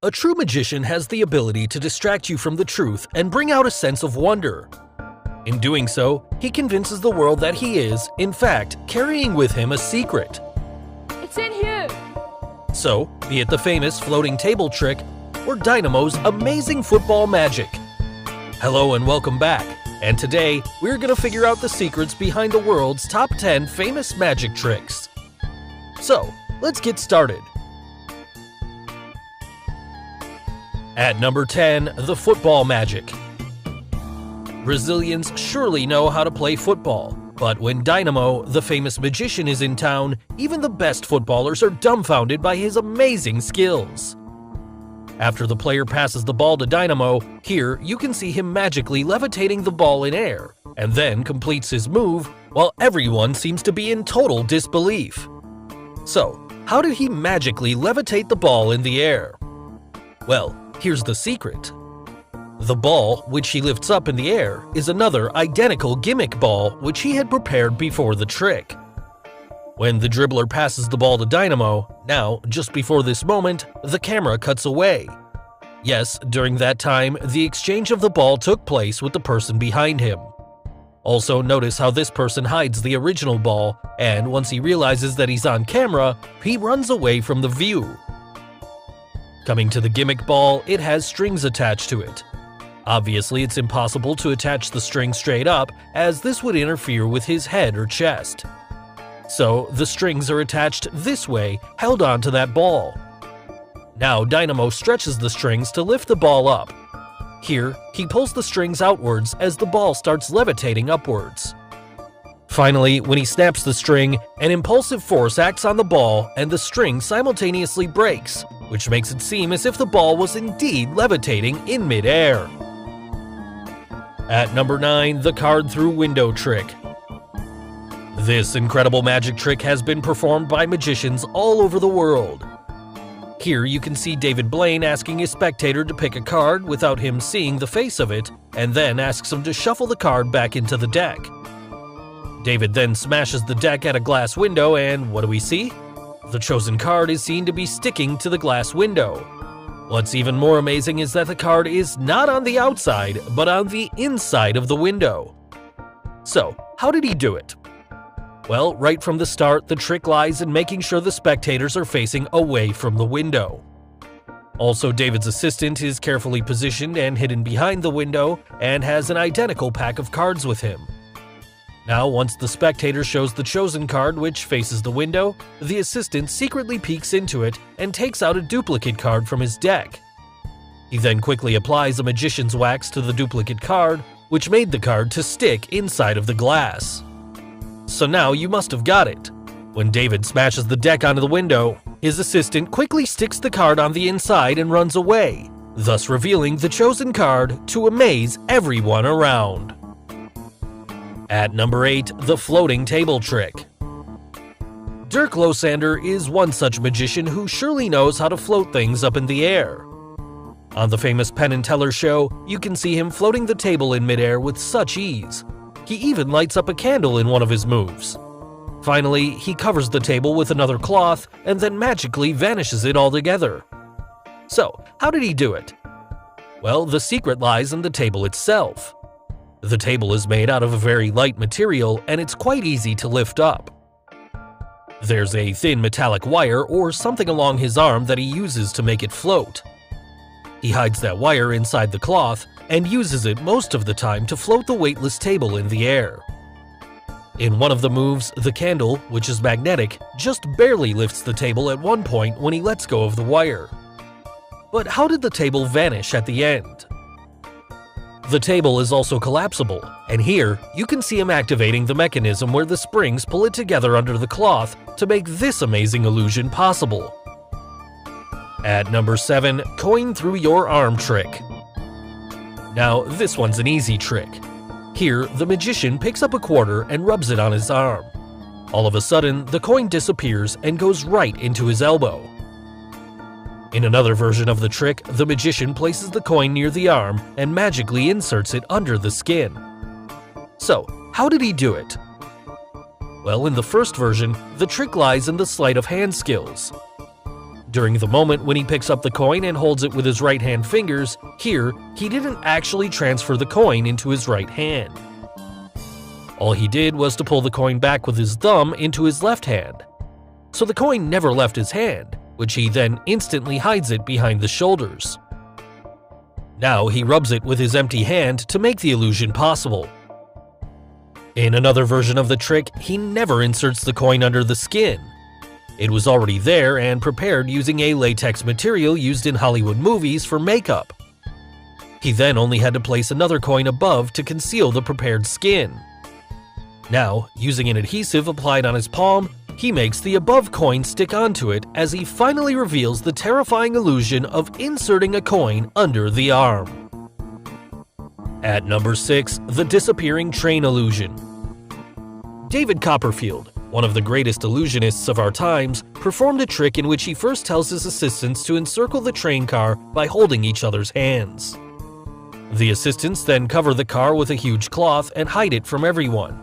A true magician has the ability to distract you from the truth and bring out a sense of wonder. In doing so, he convinces the world that he is, in fact, carrying with him a secret. It's in here! So, be it the famous floating table trick or Dynamo's amazing football magic. Hello and welcome back, and today we're going to figure out the secrets behind the world's top 10 famous magic tricks. So, let's get started. At number 10, the football magic. Brazilians surely know how to play football, but when Dynamo, the famous magician, is in town, even the best footballers are dumbfounded by his amazing skills. After the player passes the ball to Dynamo, here you can see him magically levitating the ball in air, and then completes his move while everyone seems to be in total disbelief. So, how did he magically levitate the ball in the air? Well, here's the secret. The ball, which he lifts up in the air, is another identical gimmick ball which he had prepared before the trick. When the dribbler passes the ball to Dynamo, now, just before this moment, the camera cuts away. Yes, during that time, the exchange of the ball took place with the person behind him. Also, notice how this person hides the original ball, and once he realizes that he's on camera, he runs away from the view. Coming to the gimmick ball, it has strings attached to it. Obviously, it's impossible to attach the string straight up, as this would interfere with his head or chest. So, the strings are attached this way, held onto that ball. Now, Dynamo stretches the strings to lift the ball up. Here, he pulls the strings outwards as the ball starts levitating upwards. Finally, when he snaps the string, an impulsive force acts on the ball and the string simultaneously breaks, which makes it seem as if the ball was indeed levitating in mid-air. At number 9, the card through window trick. This incredible magic trick has been performed by magicians all over the world. Here you can see David Blaine asking a spectator to pick a card without him seeing the face of it, and then asks him to shuffle the card back into the deck. David then smashes the deck at a glass window, and what do we see? The chosen card is seen to be sticking to the glass window. What's even more amazing is that the card is not on the outside, but on the inside of the window. So, how did he do it? Well, right from the start, the trick lies in making sure the spectators are facing away from the window. Also, David's assistant is carefully positioned and hidden behind the window and has an identical pack of cards with him. Now, once the spectator shows the chosen card which faces the window, the assistant secretly peeks into it and takes out a duplicate card from his deck. He then quickly applies a magician's wax to the duplicate card, which made the card to stick inside of the glass. So now you must have got it. When David smashes the deck onto the window, his assistant quickly sticks the card on the inside and runs away, thus revealing the chosen card to amaze everyone around. At number 8, the floating table trick. Dirk Losander is one such magician who surely knows how to float things up in the air. On the famous Penn and Teller show, you can see him floating the table in midair with such ease. He even lights up a candle in one of his moves. Finally, he covers the table with another cloth and then magically vanishes it altogether. So, how did he do it? Well, the secret lies in the table itself. The table is made out of a very light material and it's quite easy to lift up. There's a thin metallic wire or something along his arm that he uses to make it float. He hides that wire inside the cloth and uses it most of the time to float the weightless table in the air. In one of the moves, the candle, which is magnetic, just barely lifts the table at one point when he lets go of the wire. But how did the table vanish at the end? The table is also collapsible, and here you can see him activating the mechanism where the springs pull it together under the cloth to make this amazing illusion possible. At number 7, coin through your arm trick. Now, this one's an easy trick. Here, the magician picks up a quarter and rubs it on his arm. All of a sudden, the coin disappears and goes right into his elbow. In another version of the trick, the magician places the coin near the arm and magically inserts it under the skin. So, how did he do it? Well, in the first version, the trick lies in the sleight of hand skills. During the moment when he picks up the coin and holds it with his right hand fingers, here, he didn't actually transfer the coin into his right hand. All he did was to pull the coin back with his thumb into his left hand. So the coin never left his hand, which he then instantly hides it behind the shoulders. Now he rubs it with his empty hand to make the illusion possible. In another version of the trick, he never inserts the coin under the skin. It was already there and prepared using a latex material used in Hollywood movies for makeup. He then only had to place another coin above to conceal the prepared skin. Now, using an adhesive applied on his palm, he makes the above coin stick onto it as he finally reveals the terrifying illusion of inserting a coin under the arm. At number 6, the disappearing train illusion. David Copperfield, one of the greatest illusionists of our times, performed a trick in which he first tells his assistants to encircle the train car by holding each other's hands. The assistants then cover the car with a huge cloth and hide it from everyone.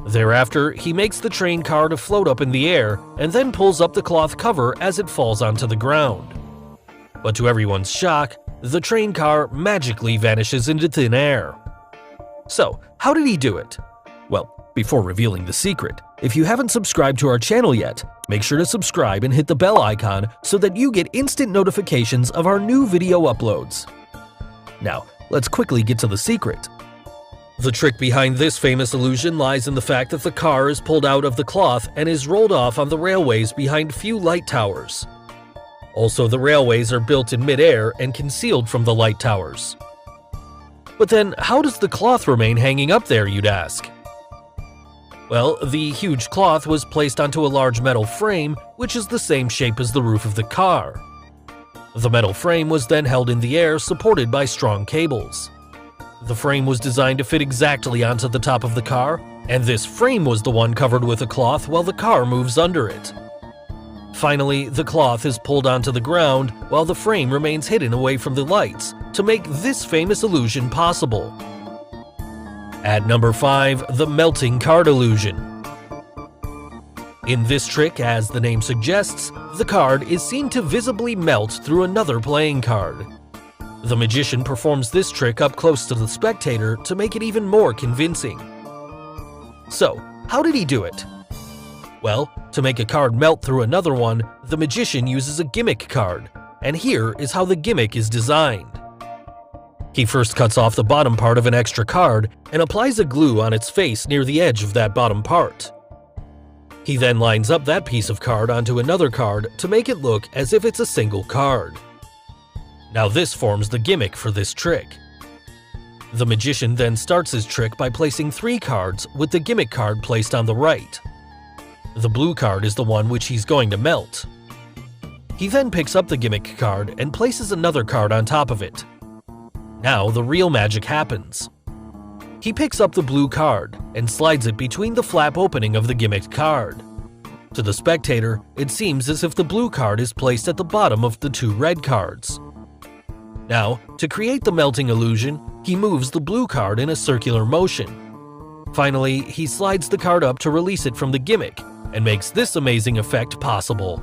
Thereafter, he makes the train car to float up in the air and then pulls up the cloth cover as it falls onto the ground. But to everyone's shock, the train car magically vanishes into thin air. So, how did he do it? Well, before revealing the secret, if you haven't subscribed to our channel yet, make sure to subscribe and hit the bell icon so that you get instant notifications of our new video uploads. Now, let's quickly get to the secret. The trick behind this famous illusion lies in the fact that the car is pulled out of the cloth and is rolled off on the railways behind few light towers. Also, the railways are built in mid-air and concealed from the light towers. But then, how does the cloth remain hanging up there, you'd ask? Well, the huge cloth was placed onto a large metal frame, which is the same shape as the roof of the car. The metal frame was then held in the air, supported by strong cables. The frame was designed to fit exactly onto the top of the car, and this frame was the one covered with a cloth while the car moves under it. Finally, the cloth is pulled onto the ground while the frame remains hidden away from the lights to make this famous illusion possible. At number 5, the melting card illusion. In this trick, as the name suggests, the card is seen to visibly melt through another playing card. The magician performs this trick up close to the spectator to make it even more convincing. So, how did he do it? Well, to make a card melt through another one, the magician uses a gimmick card, and here is how the gimmick is designed. He first cuts off the bottom part of an extra card and applies a glue on its face near the edge of that bottom part. He then lines up that piece of card onto another card to make it look as if it's a single card. Now this forms the gimmick for this trick. The magician then starts his trick by placing 3 cards with the gimmick card placed on the right. The blue card is the one which he's going to melt. He then picks up the gimmick card and places another card on top of it. Now the real magic happens. He picks up the blue card and slides it between the flap opening of the gimmick card. To the spectator, it seems as if the blue card is placed at the bottom of the 2 red cards. Now, to create the melting illusion, he moves the blue card in a circular motion. Finally, he slides the card up to release it from the gimmick and makes this amazing effect possible.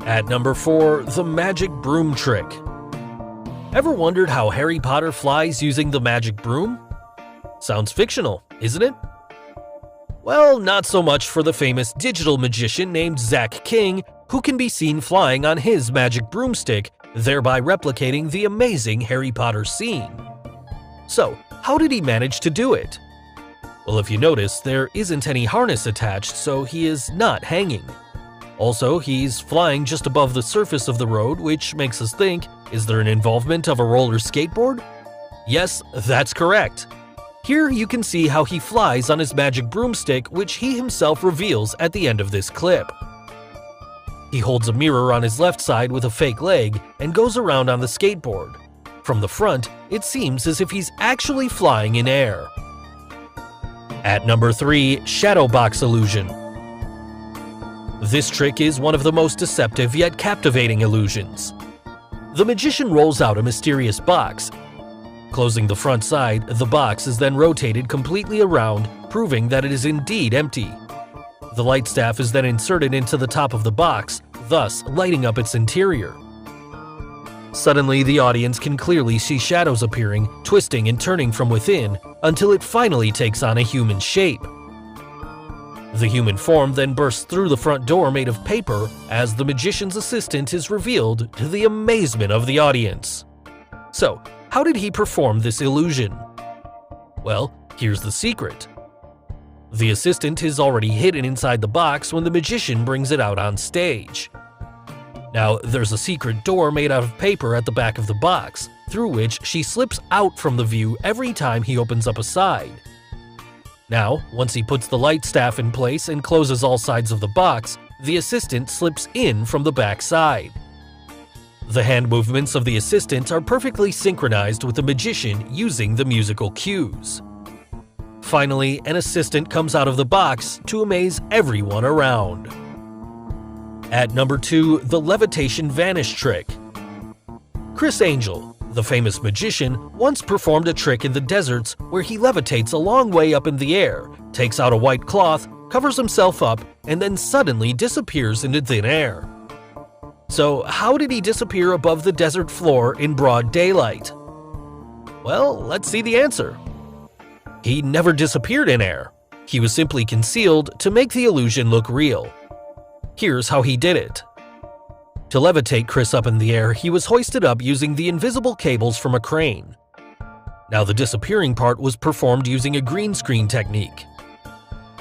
At number 4, the magic broom trick. Ever wondered how Harry Potter flies using the magic broom? Sounds fictional, isn't it? Well, not so much for the famous digital magician named Zach King, who can be seen flying on his magic broomstick, thereby replicating the amazing Harry Potter scene. So, how did he manage to do it? Well, if you notice, there isn't any harness attached, so he is not hanging. Also, he's flying just above the surface of the road, which makes us think, is there an involvement of a roller skateboard? Yes, that's correct. Here you can see how he flies on his magic broomstick, which he himself reveals at the end of this clip. He holds a mirror on his left side with a fake leg and goes around on the skateboard. From the front, it seems as if he's actually flying in air. At number 3, Shadow Box Illusion. This trick is one of the most deceptive yet captivating illusions. The magician rolls out a mysterious box. Closing the front side, the box is then rotated completely around, proving that it is indeed empty. The light staff is then inserted into the top of the box, thus lighting up its interior. Suddenly, the audience can clearly see shadows appearing, twisting and turning from within until it finally takes on a human shape. The human form then bursts through the front door made of paper as the magician's assistant is revealed to the amazement of the audience. So, how did he perform this illusion? Well, here's the secret. The assistant is already hidden inside the box when the magician brings it out on stage. Now, there's a secret door made out of paper at the back of the box, through which she slips out from the view every time he opens up a side. Now, once he puts the light staff in place and closes all sides of the box, the assistant slips in from the back side. The hand movements of the assistant are perfectly synchronized with the magician using the musical cues. Finally, an assistant comes out of the box to amaze everyone around. At number 2, the levitation vanish trick. Criss Angel, the famous magician, once performed a trick in the deserts where he levitates a long way up in the air, takes out a white cloth, covers himself up, and then suddenly disappears into thin air. So, how did he disappear above the desert floor in broad daylight? Well, let's see the answer. He never disappeared in air. He was simply concealed to make the illusion look real. Here's how he did it. To levitate Criss up in the air, he was hoisted up using the invisible cables from a crane. Now the disappearing part was performed using a green screen technique.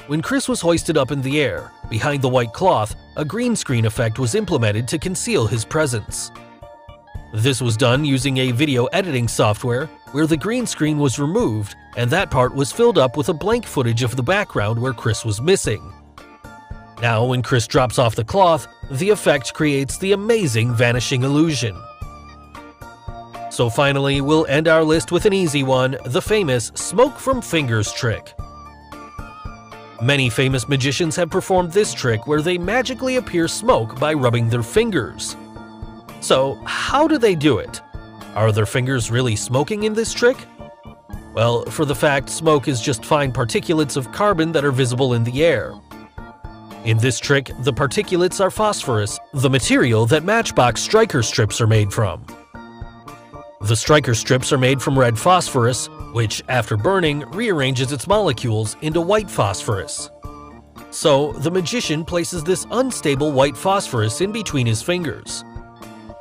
When Criss was hoisted up in the air, behind the white cloth, a green screen effect was implemented to conceal his presence. This was done using a video editing software where the green screen was removed and that part was filled up with a blank footage of the background where Criss was missing. Now, when Criss drops off the cloth, the effect creates the amazing vanishing illusion. So finally, we'll end our list with an easy one, the famous smoke from fingers trick. Many famous magicians have performed this trick where they magically appear smoke by rubbing their fingers. So, how do they do it? Are their fingers really smoking in this trick? Well, for the fact smoke is just fine particulates of carbon that are visible in the air. In this trick, the particulates are phosphorus, the material that matchbox striker strips are made from. The striker strips are made from red phosphorus, which, after burning, rearranges its molecules into white phosphorus. So, the magician places this unstable white phosphorus in between his fingers.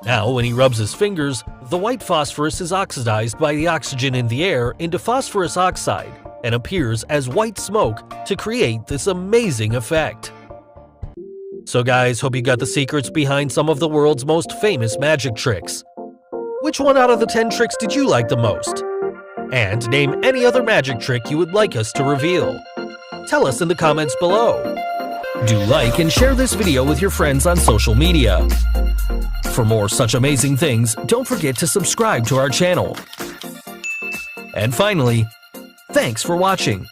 Now, when he rubs his fingers, the white phosphorus is oxidized by the oxygen in the air into phosphorus oxide and appears as white smoke to create this amazing effect. So guys, hope you got the secrets behind some of the world's most famous magic tricks. Which one out of the 10 tricks did you like the most? And name any other magic trick you would like us to reveal. Tell us in the comments below. Do like and share this video with your friends on social media. For more such amazing things, don't forget to subscribe to our channel. And finally, thanks for watching.